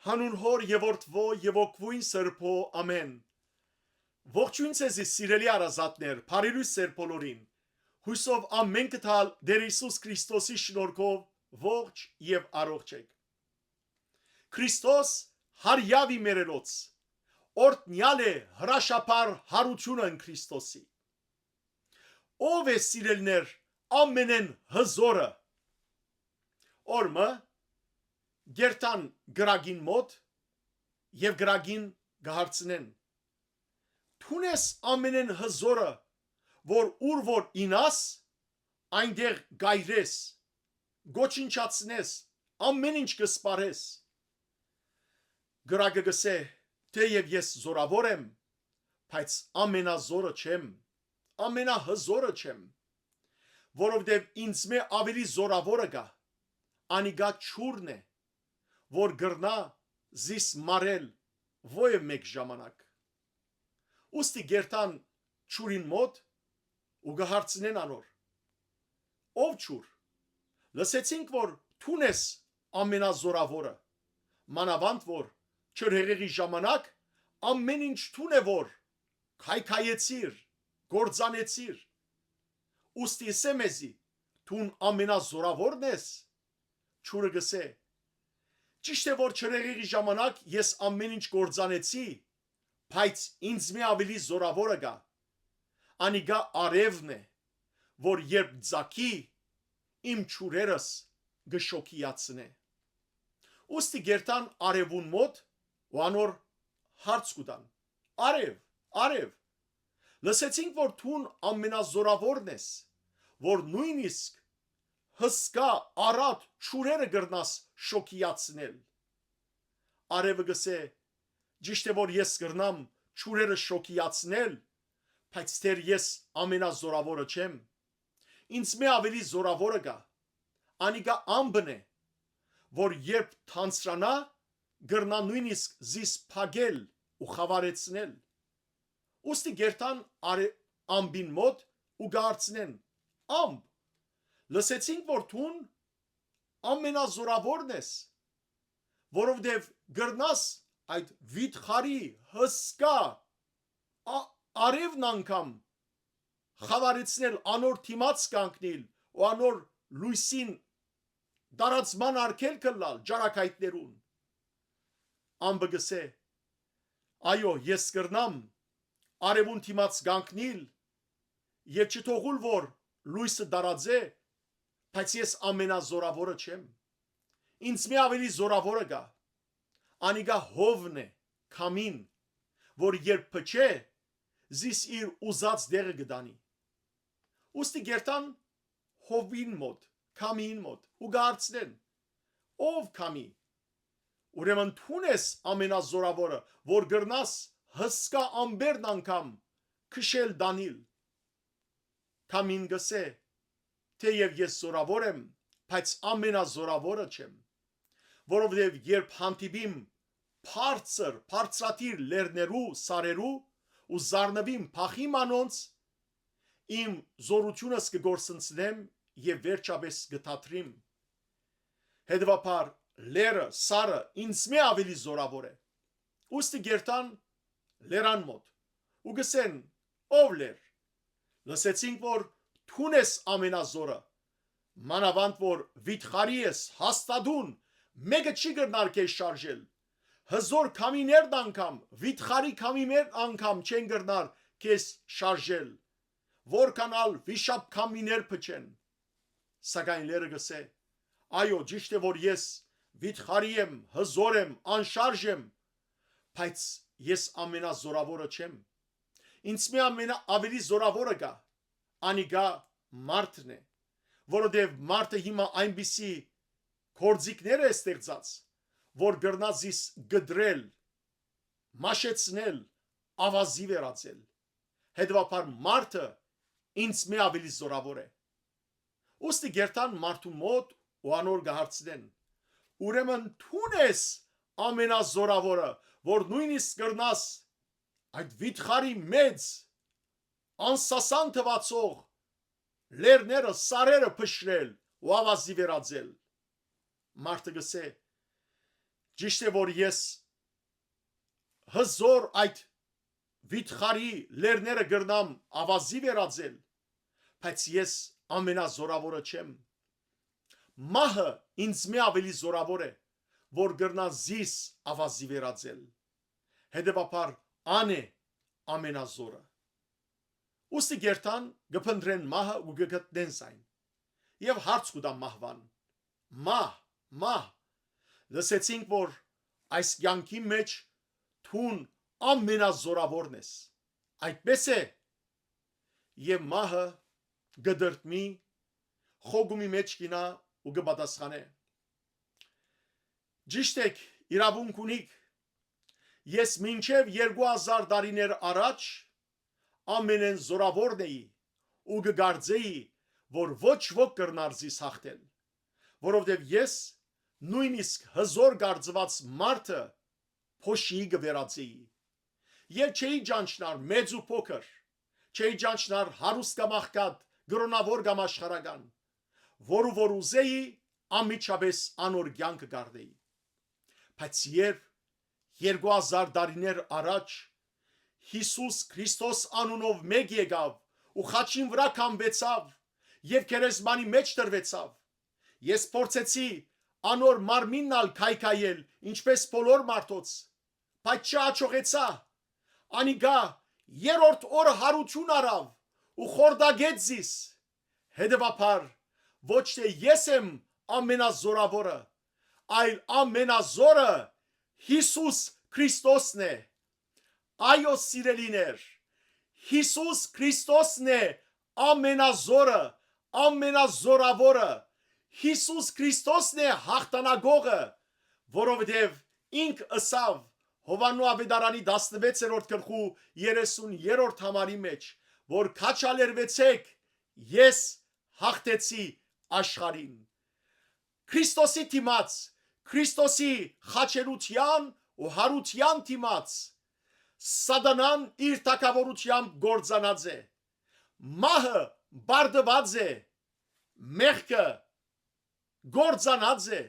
Հանուն հոր եւ որդվո եւ օգվույն սրբո ամեն։ Ողջույն ցեզի սիրելի արազատներ, բարելույս սեր բոլորին։ Հույսով ամեն կթալ Տեր Հիսուս Քրիստոսի շնորհքով ողջ եւ առողջ եք։ Քրիստոս հարյավի մերելոց օրտնյալ է հրաշափար հարությունը în Քրիստոսի։ Ով է սիրելներ ամենեն հզորը։ Օրմը Գերտան գրագին մոտ եւ գրագին գահարցնեն։ Թունես ամենեն հզորը, որ ուր որ ինաս, այնտեղ գայրես, գոչինչացնես, ամեն ինչ կսպարես։ Գրագը գսե, թեև ես զորավոր եմ, բայց ամենազորը չեմ, ամենահզորը չեմ, որովհետև ինձ մե ավելի զորավորը գա, անիգա չուրն է, որ գրնա զիս մարել ովև մեկ ժամանակ։ Ուստի գերտան չուրին մոտ ու գահարցնեն անոր։ Ով չուր։ Լսեցինք, որ թունես ամենազորավորը, մանավանդ որ չրհեղեղի ժամանակ ամեն ինչ թուն է որ քայքայեցիր, գործանեցիր։ Ուստի սեմեզի թուն ամենազորավորն ես։ Չուրը գսե, ճիշտ է որ չրեղեղի ժամանակ ես ամեն ինչ գործանեցի, բայց ինձ մի ավելի զորավորը գա, անիգա արևն է, որ երբ ձակի իմ չուրերս գշոքիացնե։ Ուստի գերտան արևուն մոտ ու անոր հարց կուտան, արև, լսեցինք, որ թուն ամենազորավորն ես, որ նույնիսկ հսկա առատ չուրերը գրնաս շոքիացնել։ Արևը գսե, ճիշտ է որ ես գրնամ չուրերը շոքիացնել, բայց թեր ես ամենազորավորը չեմ։ Ինձ մե ավելի զորավորը գա, անիգա ամբն է, որ երբ թանցրանա, գրնա նույնիսկ զիս փագել ու խավարեցնել։ Ուստի գերտան ամբին մոտ ու գարցնեն, ամբ, լսեցինք, որ թուն ամենազորավորն ես, որովհետև գրնաս այդ վիթխարի հսկա արևն անգամ խավարեցնել, անոր թիմաց կանգնել ու անոր լույսին դարածման արգել կլալ ջարակայտներուն։ Ամբը գսե, այո, ես կրնամ արևուն թիմաց կանգնել եւ չթողուլ որ լույսը դարածե, բայց ես ամենազորավորը չեմ։ Ինձ մի ավելի զորավորը գա, անիգա հովն է, քամին, որ երբ փչե, զիս իր ուզած դեղը գդանի։ Ուստի գերտան հովին մոտ, քամին մոտ ու գարցնեն, ով քամի, ուրեմն թուն ես ամենազորավորը, որ գրնաս հսկա ամբերն անգամ քշել դանիլ։ Քամին գսե, թեև ես զորավոր եմ, բայց ամենազորավորը չեմ, որովհետև երբ հանդիպիմ բարձրատիր լեռներու, սարերու ու զարնվիմ փախի մանոնց, իմ զորությունս կգործընծնեմ եւ վերջապես կդատրիմ։ Հետևաբար լերը, սարը ինձ մե ավելի զորավոր է։ Ուստի գերտան լերան մոտ ու գսեն, ով լեր, լսեցինք, որ թուն ես ամենազորը, մանավանդ որ վիթխարի ես հաստատուն, մեկը չի գրնար քեզ շարժել, հզոր քամիներն անգամ, վիթխարի քամիներ անգամ չեն գրնար քեզ շարժել, որքանալ վիշապ քամիներ փչեն։ Սակայն լերը գսե, այո, ճիշտ է որ ես վիթխարի եմ, հզոր եմ, անշարժ եմ, բայց ես ամենազորավորը չեմ։ Ինձ մի ավելի զորավորը գա, անիգա մարդն է, որովհետև մարդը հիմա այնպիսի կորձիկներ է ստեղծած, որ գրնազիս գդրել, մաշեցնել, ավազի վերածել։ Հետևաբար մարդը ինձ մի ավելի զորավոր է։ Ուստի գերտան մարդու մոտ ու անոր գահարցնեն, ուրեմն թուն ես ամենազորավորը, որ նույնիսկ գրնաս այդ վիթխարի մեծ անսասան թվացող լերները, սարերը փշրել ու ավազի վերածել։ Մարդը գսե, Ճիշտ է, որ ես հզոր այդ վիթխարի լերները գրնամ ավազի վերածել, բայց ես ամենազորավորը չեմ։ Մահը ինձ մի ավելի զորավոր է, որ գրնա զիս ավազի վերածել։ Հետևաբար ան է ամենազորը։ Ուստի գերտան գփնտրեն մահը ու գգտնեն այն։ Եվ հարց կուտա մահվան։ Մահ, լսեցինք, որ այս կյանքի մեջ թուն ամենազորավորն ես։ Այդպես է։ Եվ մահը գդրտմի խոգումի մեջ կինա ու գպատասխանե։ Ճիշտ եք, իրավունք ունիք։ Ես մինչև 2000 տարիներ առաջ ամենեն զորավորն էի ու գգարձեի, որ ոչ ոք կրնար զիս հաղթել, որովհետև ես նույնիսկ հզոր գարձված մարդը փոշիի գվերածեի։ Եվ չէի ճանչնար մեծ ու փոքր, չէի ճանչնար հարուստ կամ աղքատ, գրոնավոր կամ աշխարհական, որ ուզեի անմիջապես անոր կյանքը գարդեի։ Բայց երբ 2000 տարիներ առաջ Հիսուս Քրիստոս անունով մեկ եկավ ու խաչին վրա կանգնեցավ եւ քերեզմանի մեջ դրվեցավ, ես փորձեցի անոր մարմիննալ քայքայել, ինչպես բոլոր մարդոց, բայց չաճողեցա։ Անիգա երրորդ օրը հարություն արավ ու խորդագեց զիս։ Հետևաբար ոչ թե ես եմ ամենազորավորը, այլ ամենազորը Հիսուս Քրիստոսն է։ Այո, սիրելիներ, Հիսուս Քրիստոսն է ամենազորը, ամենազորավորը։ Հիսուս Քրիստոսն է հաղթանակողը, որովհետև ինք ըսավ Հովաննու ավետարանի 16-րդ գլխու 30-րդ համարի մեջ, որ քաջալերվեցեք, ես հաղթեցի աշխարհին։ Քրիստոսի դիմաց, Քրիստոսի խաչելության ու հարության դիմաց Սատանան իր թակավորությամբ գործանած է։ Մահը բարդված է, մեղքը գործանած է,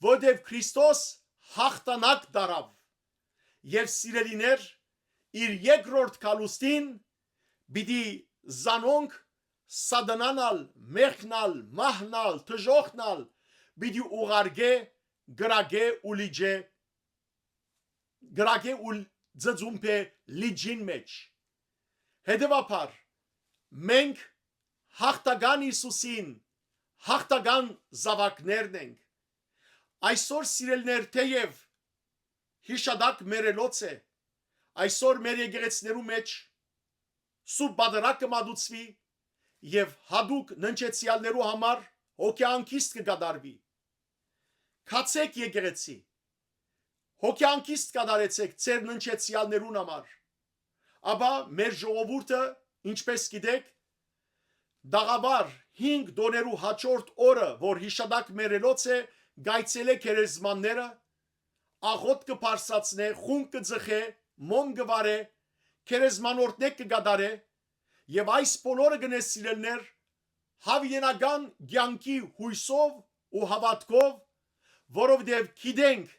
որտեղ Քրիստոս հաղթանակ դարավ։ Եվ սիրելիներ, իր երկրորդ կալուստին պիտի զանոնք Սատանանալ, մեղքնալ, մահնալ, թժողնալ, պիտի ուղարկե, գրագե ու լիջե, գրագե ու ձծումպե լիջին մեջ։ Հետևաբար մենք հաղթական Հիսուսին հաղթական զավակներն ենք։ Այսօր սիրելիներ, թեև հիշադակ մերելոց է, այսօր մեր եկեղեցիներու մեջ սուրբ բادرակը մատուցվի եւ հadouk ննչեցյալներու համար հոգեանքիստ կգադարվի։ Քացեք եկեղեցի, հոգեանքիստ կդարեցեք ձեր ննչեցյալներուն համար։ Աբա մեր ժողովուրդը, ինչպես գիտեք, դաղավար 5 դոներու հաջորդ օրը, որ հիշադակ մերելոց է, գայցել է քերեզմանները, աղոտ կփարսացնե, խունկ կձխե, մոմ կվարե, քերեզմանորտնեք կգադարե, եւ այս բոլորը գնե սիրելներ հավիենական կյանքի հույսով ու հավատքով, որովհետև գիտենք,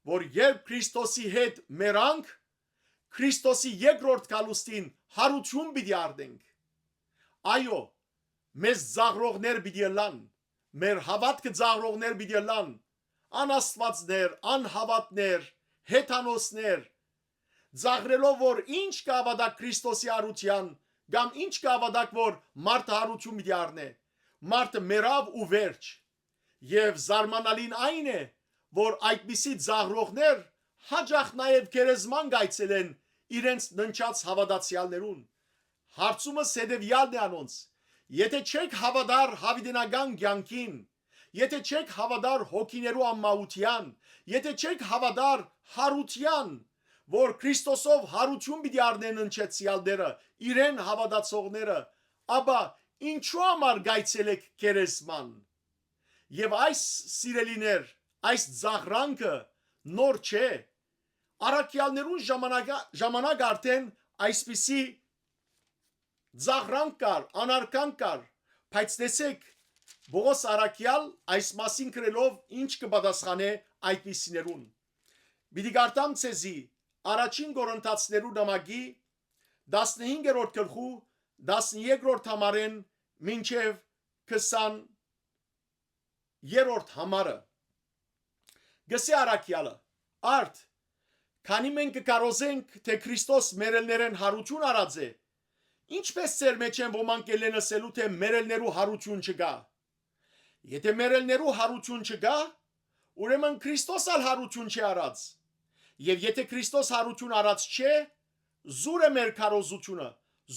որ երբ Քրիստոսի հետ մերանք, Քրիստոսի երկրորդ կալուստին հարություն պիտի արդենք։ Այո, մեզ ծաղրողներ պիտի լան, մեր հավատքը ծաղրողներ պիտի լան, անաստվածներ, անհավատներ, հեթանոսներ, ծաղրելով, որ ինչ կավադակ Քրիստոսի հարության, կամ ինչ կավադակ, որ մարդը հարություն պիտի առնե, մարդը մերավ ու վերջ։ Եվ զարմանալին այն է, որ այդպիսի ծաղրողներ հաջախ նաև քերեզման գայցել են իրենց ննչած հավատացյալներուն։ Հարցումս հետևյալն է անոնց. եթե չեք հավատար հավիտենական կյանքին, եթե չեք հավատար հոգիներու անմահության, եթե չեք հավատար հարության, որ Քրիստոսով հարություն պիտի առնեն ննչեցյալները, իրեն հավատացողները, ապա ինչու համար գայցել եք քերեզման։ Եվ այս սիրելիներ, այս ծաղրանքը նոր չէ։ Առաքյալներուն ժամանակ արդեն այսպիսի ծաղրանք կար, անարքանք կար, բայց տեսեք Բողոս առաքյալ այս մասին գրելով ինչ կպատասխանե այդպիսիներուն։ Պիտի գարտամ ցեզի առաջին Կորինթացիներու նամակի 15-րդ գլխու 13-րդ համարեն մինչև 20-րդ համարը։ Գսե արաքյալը արդ քանի մենք կարոզենք թե Քրիստոս մերելներեն հարություն արած է, ինչպես ծեր մեջ են ոմանք ելեն ասելու թե մերելներու հարություն չկա։ Եթե մերելներու հարություն չկա, ուրեմն Քրիստոս ալ հարություն չի արած։ Եվ եթե Քրիստոս հարություն արած չէ, զուր է մեր քարոզությունը,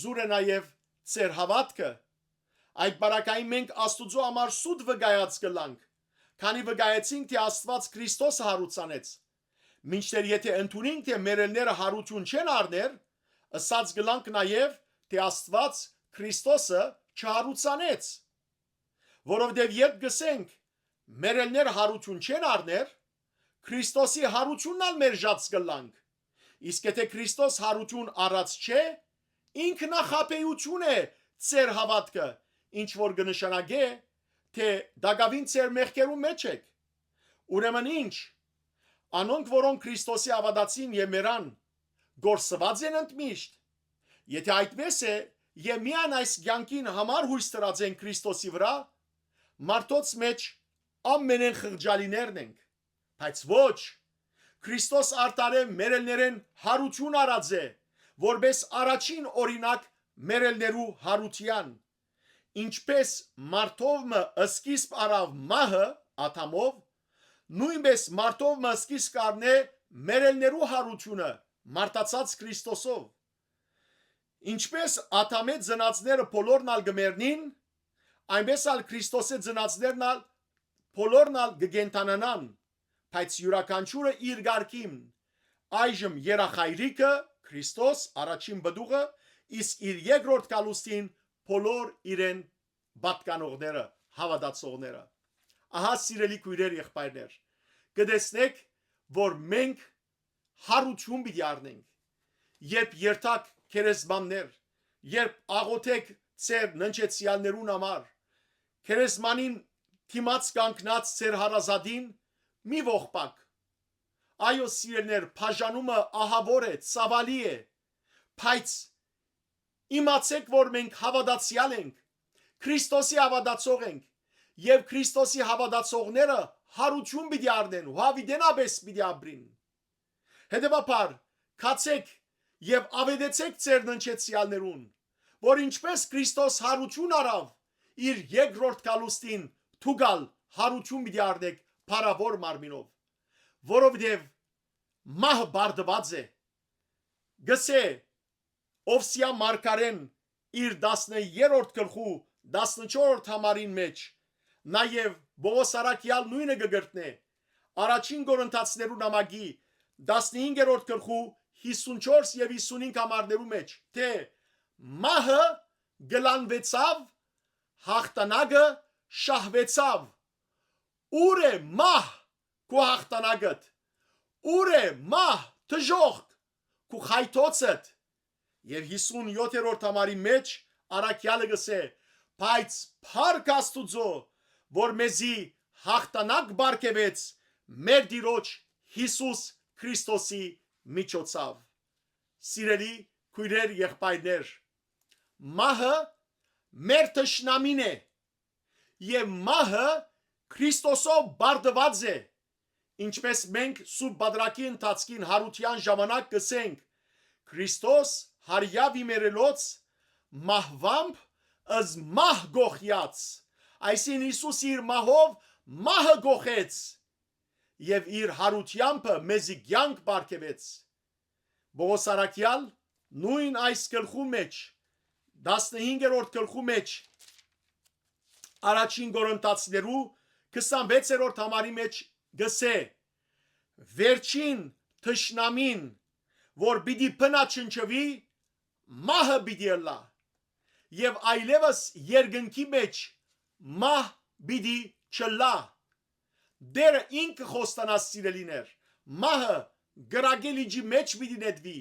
զուր է նաև ծեր հավատքը։ Այդ բարակային մենք Աստուծո համար սուտ վկայած կլանք, քանի վկայեցինք թե Աստված Քրիստոսը հարուցանեց։ Մինչդեռ եթե ընդունենք թե մերելները հարություն չեն առներ, ըսած գլանք նաև թե Աստված Քրիստոսը չհարուցանեց։ Որովհետև երբ գսենք մերելները հարություն չեն առներ, Քրիստոսի հարությունն ալ մերժած կլանք։ Իսկ եթե Քրիստոս հարություն առած չէ, ինքնախապեյություն է ծեր հավատքը, ինչ որ կնշանակե, թե դակավին ծեր մեղքերու մեջ եք։ Ուրեմն ինչ, անոնք որոնք Քրիստոսի ավադացին եւ մերան, գործված են ընդմիշտ։ Եթե այդպես է, եւ միայն այս կյանքին համար հույս տրած են Քրիստոսի վրա, մարդոց մեջ ամենեն խղճալիներն ենք, բայց ոչ, Քրիստոս արտարև մերելներեն հարություն արած է, որպես առաջին օրինակ մերելներու հարության, ինչպես մարդով մը սկիզբ արավ մահը աթամով, նույնպես մարդով մը սկիզբ կառնե մերելներու հարությունը մարդացած Քրիստոսով։ Ինչպես աթամե ծնածները բոլորն ալ գմերնին, այնպես ալ Քրիստոսի ծնածներն ալ բոլորն ալ գգենթանանան, բայց յուրաքանչյուրը իր ղարքին, այժմ երախայրիկը Քրիստոս առաջին բդուղը, իսկ իր երկրորդ կալուստին բոլոր իրեն պատկանողները, հավատացողները։ Ահա սիրելի քույրեր եղբայրներ, կտեսնեք, որ մենք հարություն պիտի առնենք, երբ երթակ քերեզմաններ, երբ աղոթեք ծեր ննչեցյալներուն համար, քերեզմանին թիմած կանգնած ծեր հարազատին մի ողբակ։ Այո սիրելներ, բաժանումը ահավոր է, ցավալի է, բայց իմացեք, որ մենք հավատացյալ ենք, Քրիստոսի հավատացող ենք, եւ Քրիստոսի հավատացողները հարություն պիտի առնեն, հավիտենաբես պիտի ապրին։ Հետևաբար, կացեք եւ ավետեցեք ծեր ննչեցյալներուն, որ ինչպես Քրիստոս հարություն արավ իր երկրորդ կալուստին, թուգալ հարություն պիտի առնեք փառավոր մարմինով, որովհետև մահ բարդված է։ Գսե Օվսիա մարգարեն իր 10-րդ գլխու 14-րդ համարին մեջ, նաև Պողոս առաքյալ նույնը կգրտնե առաջին Կորինթացիներու նամակի 15-րդ գլխու 54 եւ 55 համարներու մեջ, թե մահը գլանվեցավ, հաղթանակը շահվեցավ։ Ուր է մահ քո հաղթանակդ, ուր է մահ թժողք քո խայթոցդ։ Եվ 57-րդ համարի մեջ առաքյալը գսե, բայց փառք Աստուծո, որ մեզի հաղթանակ բարգեւեց մեր Տիրոջ Հիսուս Քրիստոսի միջոցով։ Սիրելի քույրեր եղբայրներ, մահը մեր թշնամին է, եւ մահը Քրիստոսով բարդված է, ինչպես մենք Սուրբ Բադրակի ընթացքին հարության ժամանակ կսենք, Քրիստոս հարյավ իմերելոց մահվամբ ըզ մահ գողյաց, այսին Հիսուս իր մահով մահը գողեց եւ իր հարությանքը մեզի կյանք բարգեւեց։ Պողոս առաքյալ նույն այս գլխու մեջ 15-րդ գլխու մեջ առաջին Կորինթացիներու 26-րդ համարի մեջ գսե, վերջին թշնամին, որ պիտի բնաչնչվի, մահը պիտի ըլլա, եւ այլևս երկնքի մեջ մահ պիտի չլա։ Դերը ինքը խոստանա սիրելիներ, մահը գրագելիջի մեջ պիտի նետվի։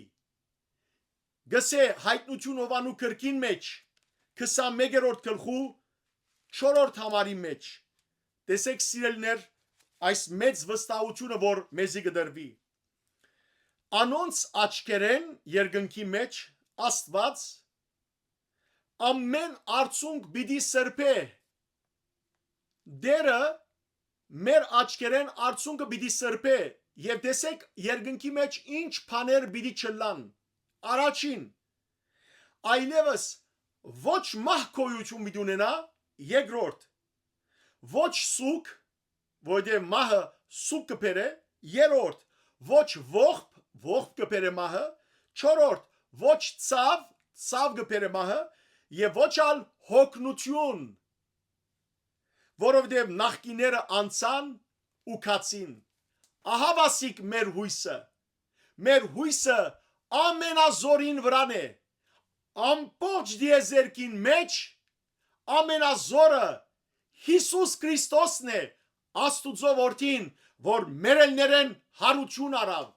Գսե հայտնություն Հովանու կրկին մեջ 21-րդ գլխու 4-րդ համարի մեջ, տեսեք սիրելիներ, այս մեծ վստահությունը, որ մեզի կդրվի։ Անոնց աչքերեն երկնքի մեջ Աստված ամեն արցունք պիտի սրբե։ Դերը մեր աչքերեն արցունքը պիտի սրբե եւ տեսեք երկնքի մեջ ինչ բաներ պիտի չլան։ Առաջին այլևս ոչ մահքոյություն պիտի ունենա, երկրորդ ոչ սուկ, որտեղ մահը սուկ կբերե, երրորդ ոչ ողբ կբերե մահը, չորրորդ ոչ ցավ կբերե մահը եւ ոչ ալ հոգնություն, որովհետեւ նախկիները անցան ու կացին։ Ահա վասիկ մեր հույսը ամենազորին վրան է, ամբողջ դիեզերքին մեջ ամենազորը Հիսուս Քրիստոսն է, Աստուծո որդին, որ մերելներեն հարություն արավ։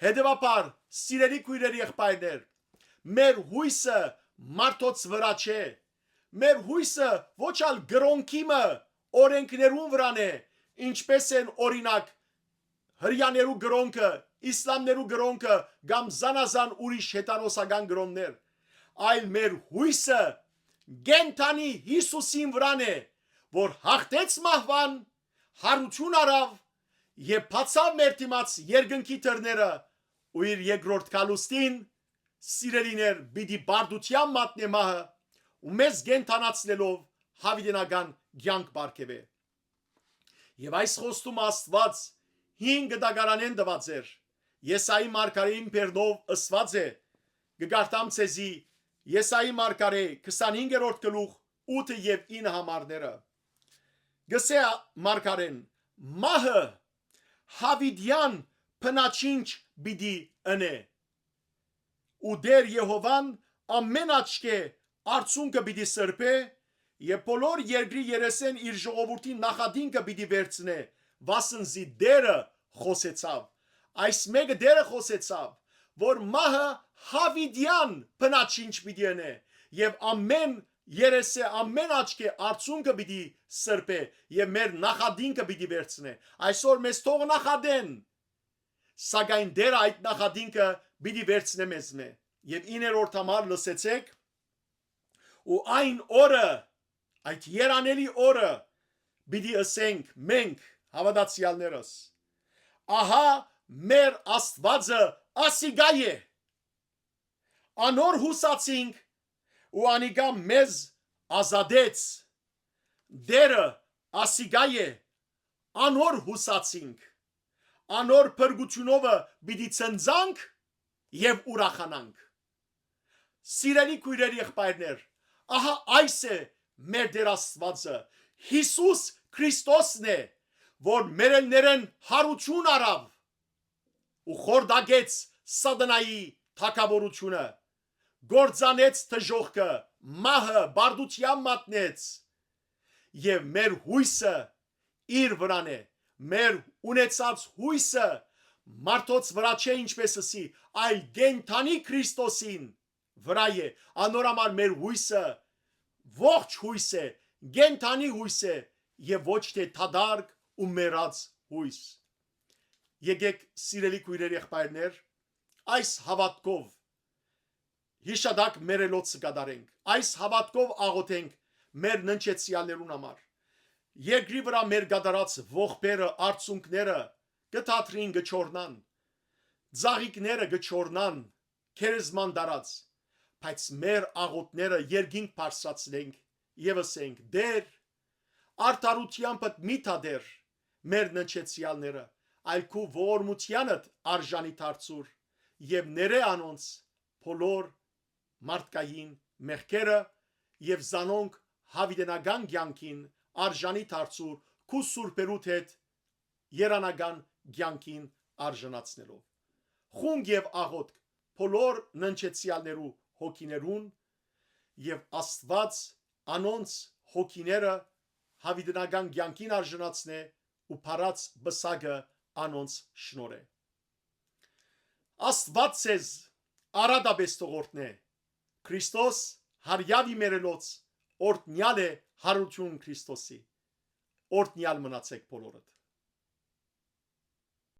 Հետևաբար, սիրելի քույրերի եղբայրներ, մեր հույսը մարդոց վրա չէ, մեր հույսը ոչ ալ գրոնքիմը օրենքներուն վրան է, ինչպես են օրինակ հրյաներու գրոնքը, իսլամներու գրոնքը կամ զանազան ուրիշ հետանոսական գրոններ, այլ մեր հույսը գենթանի Հիսուսին վրան է, որ հաղթեց մահվան, հարություն արավ եւ բացավ մեր դիմաց երկնքի դռները ու իր երկրորդ գալուստին սիրելիներ պիտի բարդության մատնե մահը ու մեզ գենթանացնելով հավիտենական կյանք բարգեւե։ Եվ այս խոստումը Աստված 5 դագարանեն տված էր։ Եսայի մարգարեին բերնով ըսված է, կգարտամ ցեզի Եսայի մարգարե 25-րդ գլուխ 8 եւ 9 համարները։ Գսե մարգարեն, մահը հավիդյան փնաչինչ բիդի ընե, ու դեր Եհովան ամեն աչքե արցունքը բիդի սրբե, եւ բոլոր երկրի երեսեն իր ժողովրդի նախադինքը բիդի վերցնե, վասնզի դերը խոսեցավ, այս մեկը դերը խոսեցավ, որ մահը հավիդյան փնաչինչ բիդի ընե, եւ ամեն երեսե ամեն աչքե արցունքը պիտի սրբե եւ մեր նախադինքը պիտի վերցնե։ Այսօր մեզ թող նախադեն, սակայն դեր այդ նախադինքը պիտի վերցնե մեզնե։ Եվ 9-րդ համար լսեցեք, ու այն օրը, այդ երանելի օրը պիտի ասենք մենք հավատացյալներս, ահա մեր Աստվածը ասիգա է, անոր հուսացինք ու անիկա մեզ ազատեց, դերը ասիգա է, անոր հուսացինք, անոր փրկությունովը պիտի ցնցանք եւ ուրախանանք։ Սիրելի քույրերի եղբայրներ, ահա այս է մեր Տեր Աստվածը, Հիսուս Քրիստոսն է, որ մերելներեն հարություն արավ ու խորդագեց սատանայի թակավորությունը, գործանեց թժողքը, մահը, բարդության մատնեց եւ մեր հույսը իր վրան է, մեր ունեցած հույսը մարդոց վրա չէ ինչպես ասի, այլ գենթանի Քրիստոսին վրա է, անորամար մեր հույսը ողջ հույս է, գենթանի հույս է եւ ոչ թե թադարկ ու մեռած հույս։ Եկեք սիրելի քույրերի եղբայրներ, այս հավատքով հիշադակ մերելոցը կատարենք, այս հավատքով աղոթենք մեր ննչեցյալներուն համար։ Երկրի վրա մեր կատարած ողբերը, արցունքները կթատրին, կչորնան, ծաղիկները կչորնան, քերեզման դարած, բայց մեր աղոթները երկինք բարձրացնենք եւ ասենք. Դեր արդարությանդ մի թադեր մեր ննչեցյալները, այլ քու ողորմությանդ արժանի դարձուր եւ ները անոնց բոլոր մարդկային մեղքերը եւ զանոնք հավիտենական կյանքին արժանի դարձուր քու սուրբերուդ հետ երանական կյանքին արժանացնելով։ Խունգ եւ աղոթք բոլոր ննչեցյալներու հոգիներուն եւ Աստված անոնց հոգիները հավիտենական կյանքին արժանացնե ու փարած բսակը անոնց շնորհե։ Աստված ցեզ արադաբես թողորտնե, Քրիստոս հարյավի մերելոց օրտնյալ է հարություն Քրիստոսի, օրտնյալ մնացեք բոլորդ։